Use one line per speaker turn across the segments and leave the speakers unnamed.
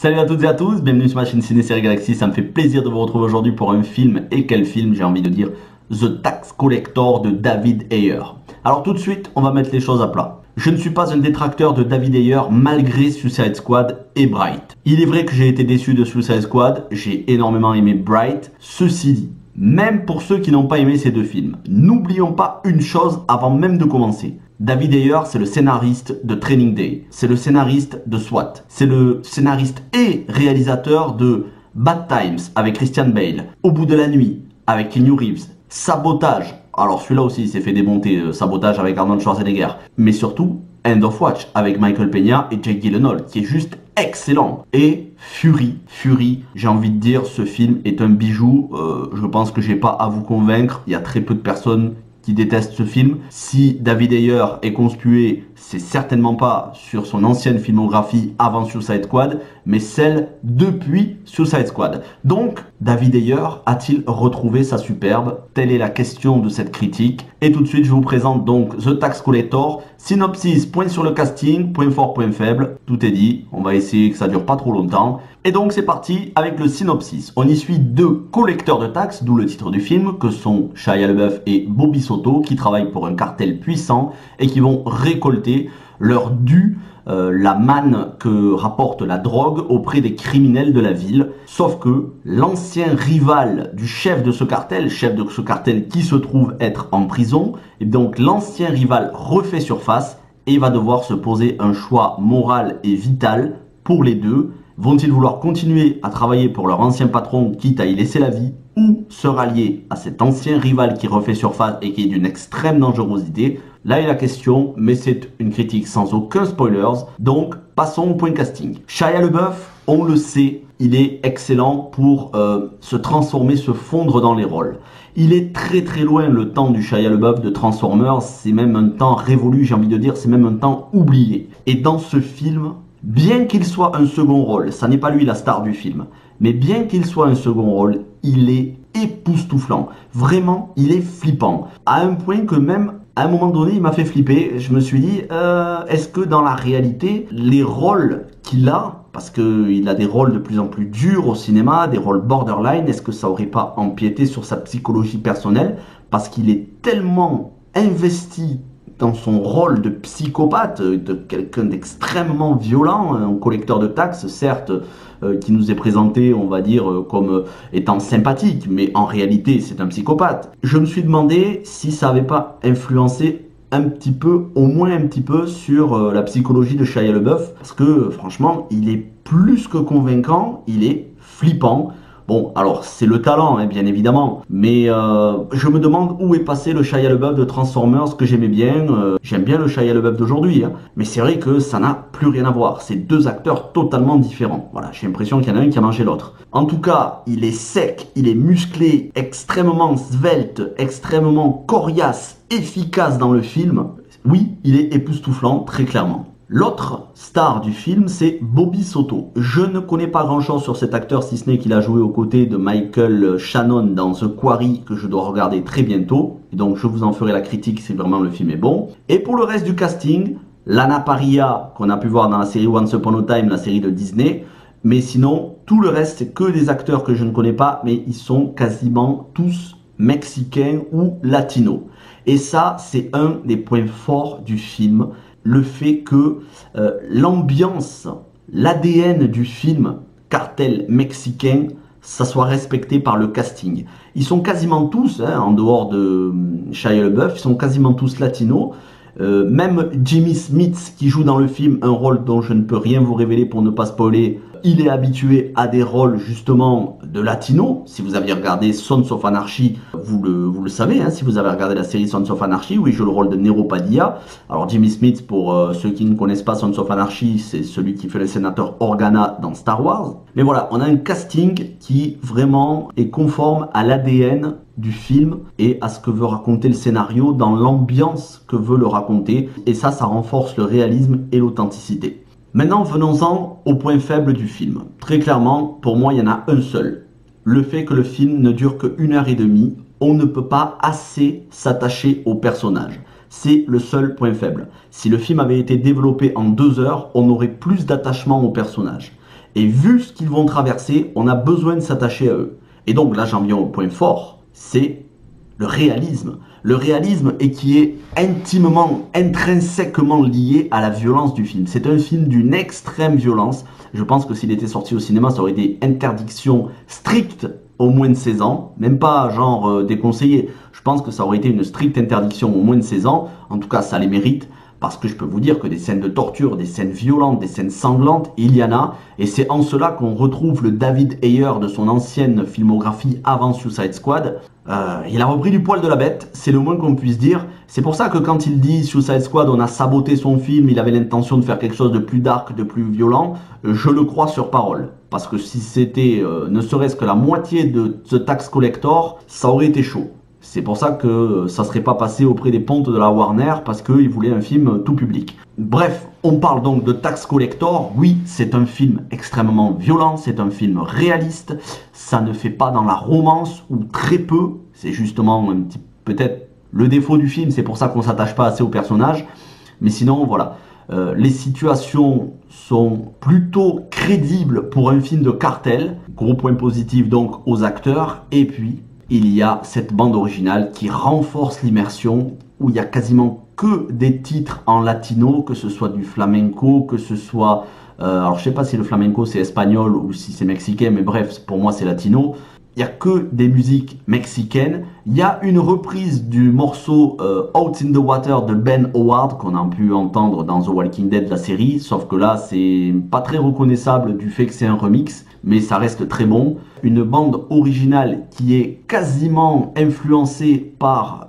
Salut à toutes et à tous, bienvenue sur ma chaîne Ciné Série Galaxy, ça me fait plaisir de vous retrouver aujourd'hui pour un film, et quel film, j'ai envie de dire The Tax Collector de David Ayer. Alors tout de suite, on va mettre les choses à plat. Je ne suis pas un détracteur de David Ayer malgré Suicide Squad et Bright. Il est vrai que j'ai été déçu de Suicide Squad, j'ai énormément aimé Bright, ceci dit, même pour ceux qui n'ont pas aimé ces deux films, n'oublions pas une chose avant même de commencer. David Ayer, c'est le scénariste de Training Day, c'est le scénariste de SWAT, c'est le scénariste et réalisateur de Bad Times avec Christian Bale, Au bout de la nuit avec Keanu Reeves, Sabotage, alors celui-là aussi il s'est fait démonter, Sabotage avec Arnold Schwarzenegger, mais surtout End of Watch avec Michael Peña et Jake Gyllenhaal qui est juste excellent. Et Fury, j'ai envie de dire, ce film est un bijou, je pense que j'ai pas à vous convaincre, il y a très peu de personnes qui déteste ce film. Si David Ayer est conspué, c'est certainement pas sur son ancienne filmographie avant Suicide Squad, mais celle depuis Suicide Squad. Donc, David Ayer a-t-il retrouvé sa superbe? Telle est la question de cette critique. Et tout de suite, je vous présente donc The Tax Collector. Synopsis, point sur le casting, point fort, point faible. Tout est dit, on va essayer que ça dure pas trop longtemps. Et donc c'est parti avec le synopsis. On y suit deux collecteurs de taxes, d'où le titre du film, que sont Shia LaBeouf et Bobby Soto, qui travaillent pour un cartel puissant et qui vont récolter leur dû, la manne que rapporte la drogue auprès des criminels de la ville. Sauf que l'ancien rival du chef de ce cartel qui se trouve être en prison, et donc l'ancien rival refait surface et va devoir se poser un choix moral et vital pour les deux. Vont-ils vouloir continuer à travailler pour leur ancien patron, quitte à y laisser la vie, ou se rallier à cet ancien rival qui refait surface et qui est d'une extrême dangerosité? Là est la question, mais c'est une critique sans aucun spoilers, donc passons au point casting. Shia LaBeouf, on le sait, il est excellent pour se transformer, se fondre dans les rôles. Il est très loin le temps du Shia LaBeouf de Transformers, c'est même un temps révolu, j'ai envie de dire, c'est même un temps oublié. Et dans ce film, bien qu'il soit un second rôle, ça n'est pas lui la star du film, mais bien qu'il soit un second rôle, il est époustouflant. Vraiment, il est flippant. À un point que même, à un moment donné, il m'a fait flipper. Je me suis dit, est-ce que dans la réalité, les rôles qu'il a, parce qu'il a des rôles de plus en plus durs au cinéma, des rôles borderline, est-ce que ça aurait pas empiété sur sa psychologie personnelle? Parce qu'il est tellement investi dans son rôle de psychopathe, de quelqu'un d'extrêmement violent, un collecteur de taxes, certes, qui nous est présenté, on va dire, comme étant sympathique, mais en réalité, c'est un psychopathe. Je me suis demandé si ça n'avait pas influencé un petit peu, au moins un petit peu, sur la psychologie de Shia LaBeouf, parce que, franchement, il est plus que convaincant, il est flippant. Bon, alors c'est le talent, hein, bien évidemment, mais je me demande où est passé le Shia LaBeouf de Transformers que j'aimais bien. J'aime bien le Shia LaBeouf d'aujourd'hui, hein, mais c'est vrai que ça n'a plus rien à voir. C'est deux acteurs totalement différents. Voilà, j'ai l'impression qu'il y en a un qui a mangé l'autre. En tout cas, il est sec, il est musclé, extrêmement svelte, extrêmement coriace, efficace dans le film. Oui, il est époustouflant, très clairement. L'autre star du film, c'est Bobby Soto. Je ne connais pas grand-chose sur cet acteur, si ce n'est qu'il a joué aux côtés de Michael Shannon dans The Quarry, que je dois regarder très bientôt. Et donc je vous en ferai la critique si vraiment le film est bon. Et pour le reste du casting, Lana Parrilla, qu'on a pu voir dans la série Once Upon a Time, la série de Disney. Mais sinon, tout le reste, c'est que des acteurs que je ne connais pas, mais ils sont quasiment tous mexicains ou latinos. Et ça, c'est un des points forts du film. Le fait que l'ambiance, l'ADN du film cartel mexicain, ça soit respecté par le casting. Ils sont quasiment tous, hein, en dehors de Shia LaBeouf, ils sont quasiment tous latinos. Même Jimmy Smith qui joue dans le film un rôle dont je ne peux rien vous révéler pour ne pas spoiler, il est habitué à des rôles justement de latino. Si vous aviez regardé Sons of Anarchy, vous le savez, hein, si vous avez regardé la série Sons of Anarchy, où il joue le rôle de Nero Padilla. Alors Jimmy Smith, pour ceux qui ne connaissent pas Sons of Anarchy, c'est celui qui fait le sénateur Organa dans Star Wars. Mais voilà, on a un casting qui vraiment est conforme à l'ADN du film et à ce que veut raconter le scénario dans l'ambiance que veut le raconter. Et ça renforce le réalisme et l'authenticité. Maintenant, venons-en au point faible du film. Très clairement, pour moi, il y en a un seul. Le fait que le film ne dure que 1h30, on ne peut pas assez s'attacher aux personnages. C'est le seul point faible. Si le film avait été développé en 2 heures, on aurait plus d'attachement aux personnages. Et vu ce qu'ils vont traverser, on a besoin de s'attacher à eux. Et donc là, j'en viens au point fort, c'est le réalisme. Le réalisme et qui est intimement, intrinsèquement lié à la violence du film. C'est un film d'une extrême violence. Je pense que s'il était sorti au cinéma, ça aurait été interdiction stricte au moins de 16 ans. Même pas genre déconseillé. Je pense que ça aurait été une stricte interdiction au moins de 16 ans. En tout cas, ça les mérite. Parce que je peux vous dire que des scènes de torture, des scènes violentes, des scènes sanglantes, il y en a. Et c'est en cela qu'on retrouve le David Ayer de son ancienne filmographie avant Suicide Squad. Il a repris du poil de la bête, c'est le moins qu'on puisse dire. C'est pour ça que quand il dit Suicide Squad, on a saboté son film, il avait l'intention de faire quelque chose de plus dark, de plus violent, je le crois sur parole. Parce que si c'était ne serait-ce que la moitié de The Tax Collector, ça aurait été chaud. C'est pour ça que ça serait pas passé auprès des pontes de la Warner parce qu'ils voulaient un film tout public. Bref, on parle donc de Tax Collector. Oui, c'est un film extrêmement violent, c'est un film réaliste. Ça ne fait pas dans la romance ou très peu. C'est justement un petit peut-être le défaut du film. C'est pour ça qu'on s'attache pas assez aux personnages. Mais sinon, voilà. Les situations sont plutôt crédibles pour un film de cartel. Gros point positif donc aux acteurs. Et puis il y a cette bande originale qui renforce l'immersion, où il y a quasiment que des titres en latino, que ce soit du flamenco, que ce soit... alors je sais pas si le flamenco c'est espagnol ou si c'est mexicain, mais bref, pour moi c'est latino. Il n'y a que des musiques mexicaines. Il y a une reprise du morceau Out in the Water de Ben Howard qu'on a pu entendre dans The Walking Dead, la série. Sauf que là, c'est pas très reconnaissable du fait que c'est un remix, mais ça reste très bon. Une bande originale qui est quasiment influencée par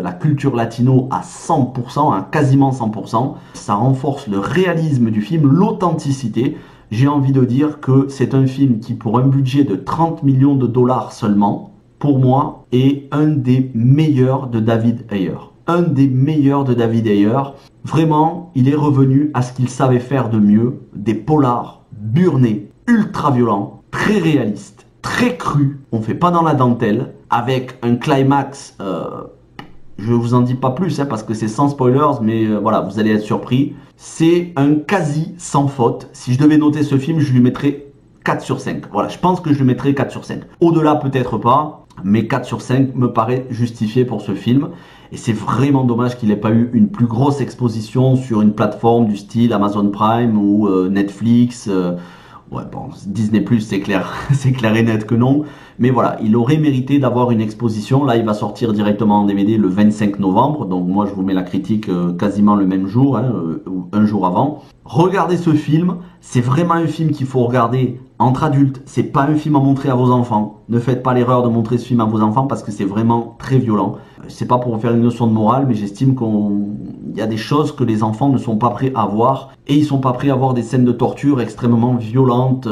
la culture latino à 100%, hein, quasiment 100%. Ça renforce le réalisme du film, l'authenticité. J'ai envie de dire que c'est un film qui, pour un budget de 30 millions de dollars seulement, pour moi, est un des meilleurs de David Ayer. Un des meilleurs de David Ayer. Vraiment, il est revenu à ce qu'il savait faire de mieux. Des polars burnés, ultra violents, très réalistes, très crus. On fait pas dans la dentelle, avec un climax... je vous en dis pas plus, hein, parce que c'est sans spoilers, mais voilà, vous allez être surpris. C'est un quasi sans faute. Si je devais noter ce film, je lui mettrais 4 sur 5. Voilà, je pense que je lui mettrais 4 sur 5. Au-delà, peut-être pas, mais 4 sur 5 me paraît justifié pour ce film. Et c'est vraiment dommage qu'il n'ait pas eu une plus grosse exposition sur une plateforme du style Amazon Prime ou Netflix. Ouais, bon, Disney+, c'est clair, c'est clair et net que non. Mais voilà, il aurait mérité d'avoir une exposition. Là, il va sortir directement en DVD le 25 novembre. Donc moi, je vous mets la critique quasiment le même jour, hein, ou un jour avant. Regardez ce film. C'est vraiment un film qu'il faut regarder entre adultes. C'est pas un film à montrer à vos enfants. Ne faites pas l'erreur de montrer ce film à vos enfants parce que c'est vraiment très violent. C'est pas pour faire une leçon de morale, mais j'estime qu'il y a des choses que les enfants ne sont pas prêts à voir. Et ils sont pas prêts à voir des scènes de torture extrêmement violentes,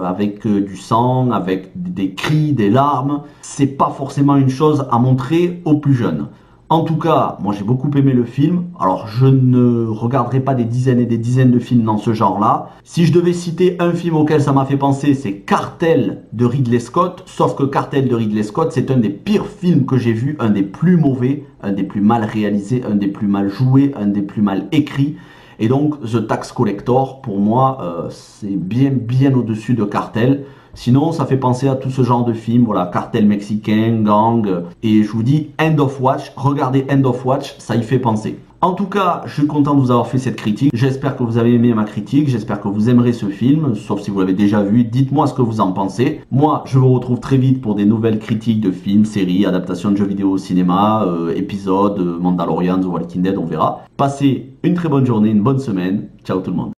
avec du sang, avec des cris, des larmes. C'est pas forcément une chose à montrer aux plus jeunes. En tout cas, moi j'ai beaucoup aimé le film. Alors je ne regarderai pas des dizaines et des dizaines de films dans ce genre-là. Si je devais citer un film auquel ça m'a fait penser, c'est Cartel de Ridley Scott. Sauf que Cartel de Ridley Scott, c'est un des pires films que j'ai vu, un des plus mauvais, un des plus mal réalisés, un des plus mal joués, un des plus mal écrits. Et donc The Tax Collector, pour moi, c'est bien au-dessus de Cartel. Sinon, ça fait penser à tout ce genre de films, voilà, cartel mexicain, gang, et je vous dis, End of Watch, regardez End of Watch, ça y fait penser. En tout cas, je suis content de vous avoir fait cette critique, j'espère que vous avez aimé ma critique, j'espère que vous aimerez ce film, sauf si vous l'avez déjà vu, dites-moi ce que vous en pensez. Moi, je vous retrouve très vite pour des nouvelles critiques de films, séries, adaptations de jeux vidéo au cinéma, épisodes, Mandalorian, The Walking Dead, on verra. Passez une très bonne journée, une bonne semaine, ciao tout le monde.